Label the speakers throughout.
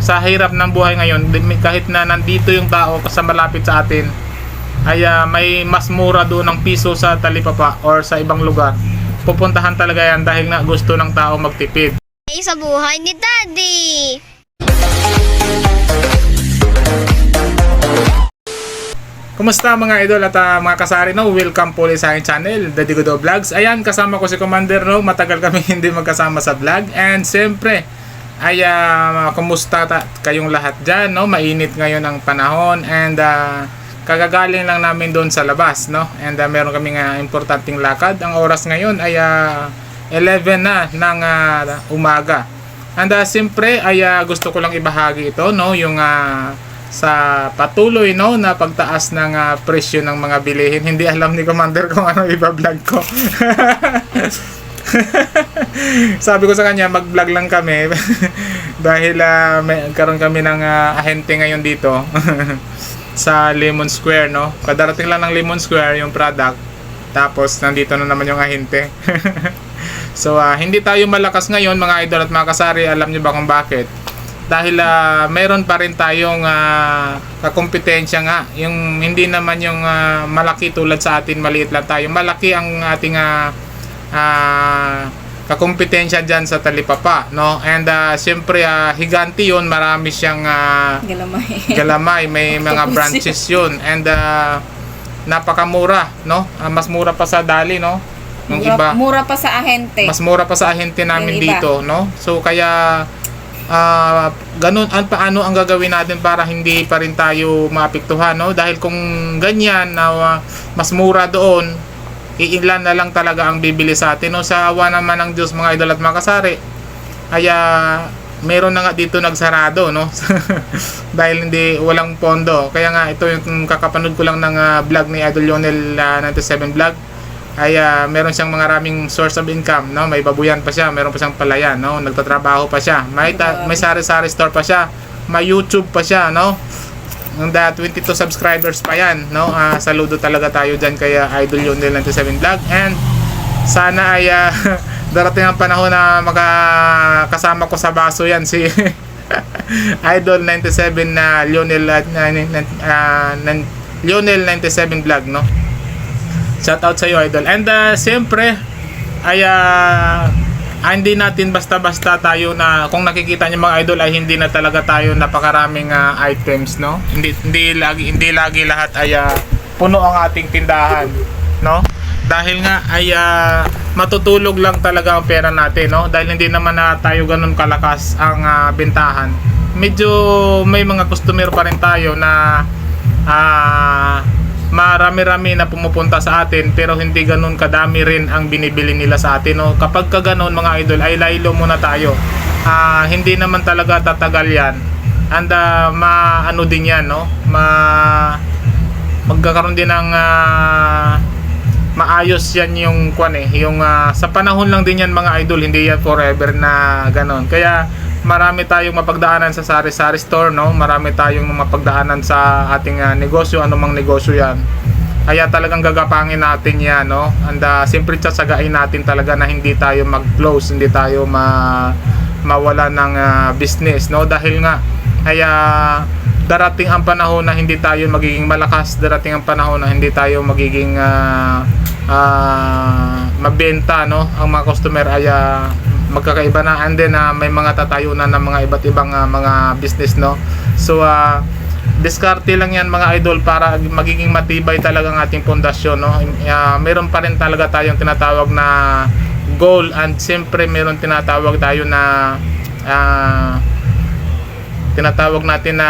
Speaker 1: sa hirap ng buhay ngayon, kahit na nandito yung tao sa malapit sa atin, ay may mas mura doon ng piso sa talipapa or sa ibang lugar, pupuntahan talaga yan dahil nga gusto ng tao magtipid.
Speaker 2: Sa buhay ni Daddy.
Speaker 1: Kumusta mga idol at mga kasari, no? Welcome po ulit sa aking channel, Daddy Godo Vlogs. Ayan, kasama ko si Commander, no? Matagal kami hindi magkasama sa vlog. And siyempre, ay kumusta kayong lahat dyan, no? Mainit ngayon ang panahon. And kagagaling lang namin doon sa labas, no? And meron kaming importanteng lakad. Ang oras ngayon ay 11 na ng umaga. And siyempre, ay gusto ko lang ibahagi ito, no? Yung sa patuloy, no, na pagtaas ng presyo ng mga bilihin. Hindi alam ni Commander kung ano iba-vlog ko. Sabi ko sa kanya, mag-vlog lang kami dahil karon kami ng ahente ngayon dito sa Lemon Square, no. Kadarating lang ng Lemon Square yung product, tapos nandito na naman yung ahente. So hindi tayo malakas ngayon mga idol at mga kasari. Alam niyo ba kung bakit? Dahil meron pa rin tayong kakompetensya nga. Yung hindi naman yung malaki tulad sa atin, maliit lang tayo. Malaki ang ating kakompetensya dyan sa talipapa, no? And siyempre higanti yun, marami siyang galamay, may mga branches yun. And napakamura, no? Mas mura pa sa dali, no? Yung
Speaker 3: mura pa sa ahente.
Speaker 1: Mas mura pa sa ahente namin dito, no? So kaya ganun, paano ang gagawin natin para hindi pa rin tayo maapektuhan, no? Dahil kung ganyan na mas mura doon, iilan na lang talaga ang bibili sa atin, no? Sa awa naman ng Diyos mga idol at mga kasari, kaya meron na nga dito nagsarado, no? Dahil walang pondo. Kaya nga ito yung kakapanood ko lang ng vlog ni Idol Lionel 97 vlog, ay meron siyang mga raming source of income, no? May babuyan pa siya, meron pa siyang palayan, no? Nagtatrabaho pa siya, may sari-sari store pa siya, may YouTube pa siya, no? Ng 22 subscribers pa yan, no? Saludo talaga tayo dyan kaya Idol Lionel 97 vlog. And sana ay darating ang panahon na makakasama ko sa baso yan si Idol 97 na Lionel Lionel 97 vlog, no? Shout out sa iyo, idol. And siyempre ay hindi natin basta-basta tayo na kung nakikita niyo mga idol ay hindi na talaga tayo napakaraming items, no? Hindi lagi lahat ay puno ang ating tindahan, no? Dahil nga ay matutulog lang talaga ang pera natin, no? Dahil hindi naman tayo ganun kalakas ang bentahan. Medyo may mga customer pa rin tayo na marami-rami na pumupunta sa atin pero hindi ganun kadami rin ang binibili nila sa atin, no? Kapag ka ganun mga idol ay laylo muna tayo. Hindi naman talaga tatagal yan. And maano din yan, no? Magkakaroon din ng maayos yan yung yung sa panahon lang din yan mga idol, hindi yan forever na ganun. Kaya marami tayong mapagdaanan sa sari-sari store, no? Marami tayong mapagdaanan sa ating negosyo, anumang negosyo yan. Kaya talagang gagapangin natin yan, no? And siyempre tsasagain natin talaga na hindi tayo mag-close, hindi tayo mawala ng business, no? Dahil nga kaya darating ang panahon na hindi tayo magiging malakas, darating ang panahon na hindi tayo magiging mabenta, no? Ang mga customer ay magkakaiba na, and then may mga tatayunan ng mga iba't ibang mga business, no? So diskarte lang yan mga idol para magiging matibay talaga ang ating pundasyon, no? Meron pa rin talaga tayong tinatawag na goal, and siyempre meron tinatawag tayo na tinatawag natin na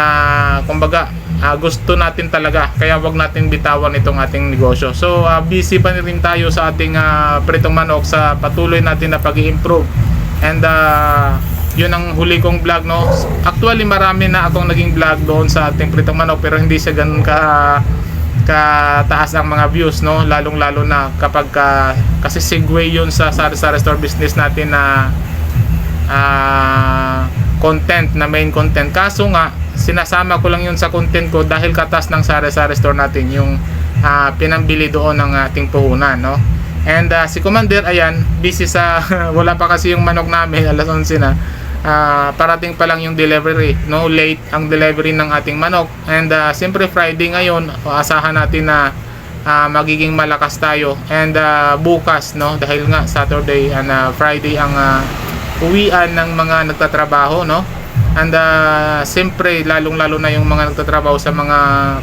Speaker 1: kumbaga gusto natin talaga, kaya wag natin bitawan itong ating negosyo. So busy pa rin tayo sa ating pritong manok, sa patuloy natin na pag-i-improve. And yun ang huli kong vlog, no? Actually marami na akong naging vlog doon sa ating pritong manok pero hindi siya ganun kataas ang mga views, no? Lalong lalo na kapag kasi segue yun sa sari-sari store business natin na content, na main content. Kaso nga sinasama ko lang yun sa content ko dahil katas ng sari-sari store natin yung pinambili doon ng ating puhunan, no? And si Commander, ayan, busy sa wala pa kasi yung manok namin, alas 11 na. parating pa lang yung delivery, no? Late ang delivery ng ating manok. And siyempre Friday ngayon, asahan natin na magiging malakas tayo. And bukas, no, dahil nga Saturday and Friday ang uwian ng mga nagtatrabaho, no? And siyempre lalong-lalo na yung mga nagtatrabaho sa mga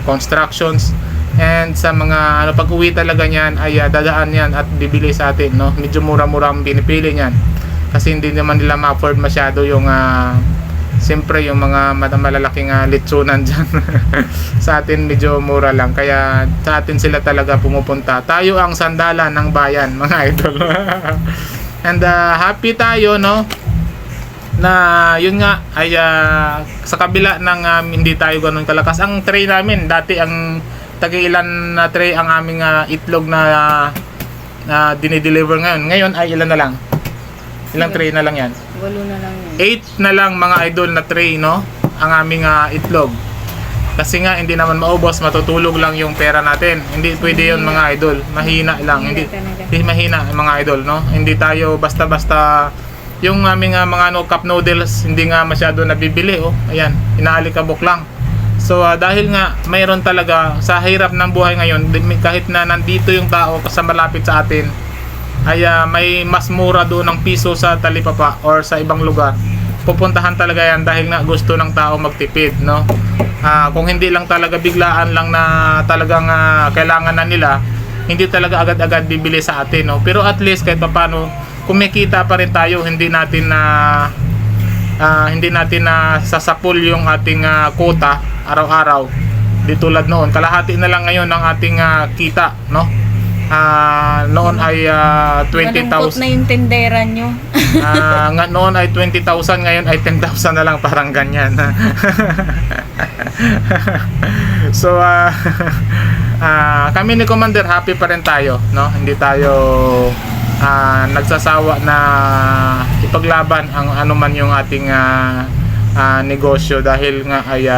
Speaker 1: constructions and sa mga pag-uwi talaga niyan ay dadaan yan at bibili sa atin, no? Medyo mura-mura ang binipili niyan kasi hindi naman nila ma-afford masyado yung siyempre yung mga malalaking litsunan dyan. Sa atin medyo mura lang, kaya sa atin sila talaga pumupunta. Tayo ang sandalan ng bayan, mga idol. And happy tayo, no, na yun nga ay sa kabila ng hindi tayo ganun kalakas. Ang tray namin dati, ang tag-ilan na tray ang aming itlog na dinideliver ngayon ay ilan na lang? Ilang tray na lang yan?
Speaker 3: 8 na lang yan.
Speaker 1: 8 na lang, mga idol, na tray, no, ang aming itlog. Kasi nga hindi naman maubos, matutulog lang yung pera natin. Hindi pwede yun, mga idol. Mahina lang. Hindi mahina, mga idol, no. Hindi tayo basta-basta yung aming mga cup noodles, hindi nga masyado nabibili, oh. Ayan, inaalikabok lang. So dahil nga mayroon talaga sa hirap ng buhay ngayon, kahit na nandito yung tao sa malapit sa atin, ay may mas mura doon ng piso sa talipapa or sa ibang lugar, pupuntahan talaga yan dahil nga gusto ng tao magtipid, no. Kung hindi lang talaga biglaan lang na talagang kailangan na nila, hindi talaga agad-agad bibili sa atin, no. Pero at least kahit paano kumikita pa rin tayo, hindi natin na sasapul yung ating quota araw-araw. Di tulad noon, kalahati na lang ngayon ng ating kita, no. Noon ay 20,000
Speaker 3: na yung tendera nyo.
Speaker 1: Noon ay 20,000, ngayon ay 10,000 na lang, parang ganyan. So kami ni Commander happy pa rin tayo, no. Hindi tayo nagsasawa na ipaglaban ang anuman yung ating negosyo dahil nga ay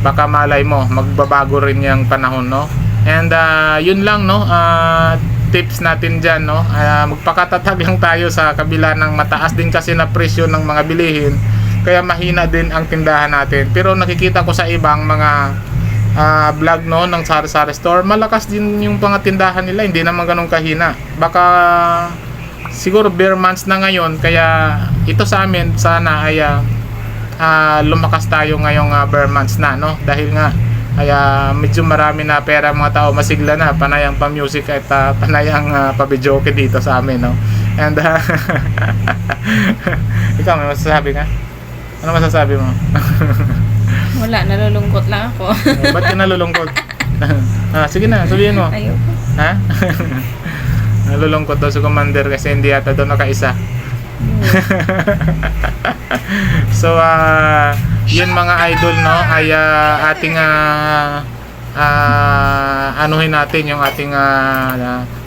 Speaker 1: baka malay mo magbabago rin yung panahon, no. And yun lang, no, tips natin dyan, no. Magpakatatag lang tayo sa kabila ng mataas din kasi na presyo ng mga bilihin, kaya mahina din ang tindahan natin. Pero nakikita ko sa ibang mga vlog, no, ng sari-sari store, malakas din yung mga tindahan nila, hindi naman ganun kahina. Baka siguro bare months na ngayon, kaya ito sa amin sana ay lumakas tayo ngayong bare months na, no, dahil nga kaya medyo marami na pera mga tao, masigla na, panay ang pa-music at panay ang pa-videoke dito sa amin, no. And ikaw, may masasabi ka? Ano masasabi mo?
Speaker 3: Wala, nalulungkot lang ako.
Speaker 1: Ba't ka nalulungkot? Sige na, sabihin mo.
Speaker 3: Ayoko.
Speaker 1: Ha? Nalulungkot daw si Commander kasi hindi yata daw nakaisa. So yun, mga idol, no, ay ating anuhin natin yung ating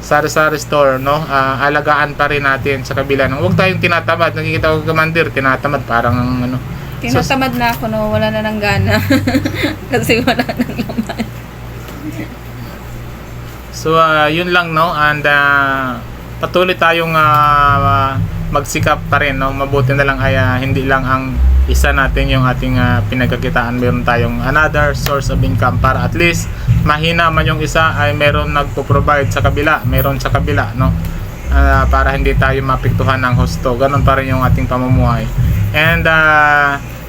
Speaker 1: sari-sari store, no. Alagaan pa rin natin sa kabila ng huwag tayong tinatamad. Nakikita ko, Commander, tinatamad, parang ano.
Speaker 3: Tinatamad na ako, no, wala na ng gana. Kasi wala nang laman.
Speaker 1: So yun lang, no, and patuloy tayong magsikap pa rin, no. Mabuti na lang ay hindi lang ang isa natin yung ating pinagkakitaan, meron tayong another source of income para at least mahina man yung isa ay meron nagpo-provide sa kabila, meron sa kabila, no, para hindi tayo mapiktuhan ng husto. Ganun pa rin yung ating pamumuhay. And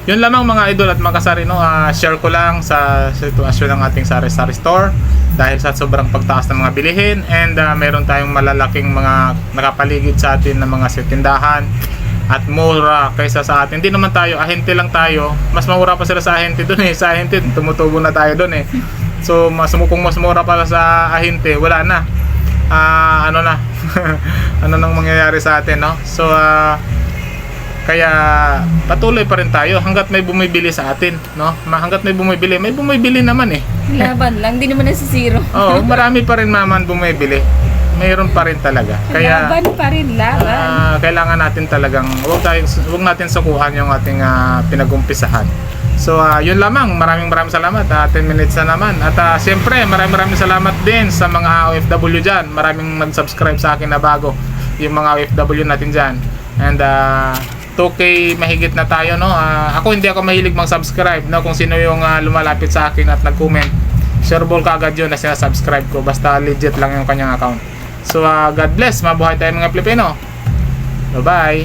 Speaker 1: yun lamang, mga idol at mga kasari, no. Share ko lang sa sitwasyon ng ating sari-sari store dahil sa sobrang pagtaas ng mga bilihin, and meron tayong malalaking mga nakapaligid sa atin na mga tindahan at mura kaysa sa atin. Hindi naman tayo, ahente lang tayo. Mas mura pa sila sa ahente doon, eh. Sa ahente, tumutubo na tayo doon, eh. So kung mas mura pa sa ahente, wala na. Ano na ano nang mangyayari sa atin, no? So kaya patuloy pa rin tayo hanggat may bumibili sa atin, no? Hanggat may bumibili naman, eh.
Speaker 3: Laban lang, hindi naman nasisiro.
Speaker 1: Oo, marami pa rin naman bumibili. Mayroon pa rin talaga. Kaya
Speaker 3: laban pa rin, laban.
Speaker 1: Kailangan natin talagang wag natin sukuhan yung ating pinagumpisahan. So yun lamang, maraming salamat. 10 minutes na naman. At siyempre maraming salamat din sa mga OFW dyan. Maraming nag-subscribe sa akin na bago, yung mga OFW natin dyan. And 2K mahigit na tayo, no? Ako hindi ako mahilig mag-subscribe, no? Kung sino yung lumalapit sa akin at nag-comment, sureball ka agad yun na sinasubscribe ko, basta legit lang yung kanyang account. So God bless, mabuhay tayo mga Pilipino. Bye bye.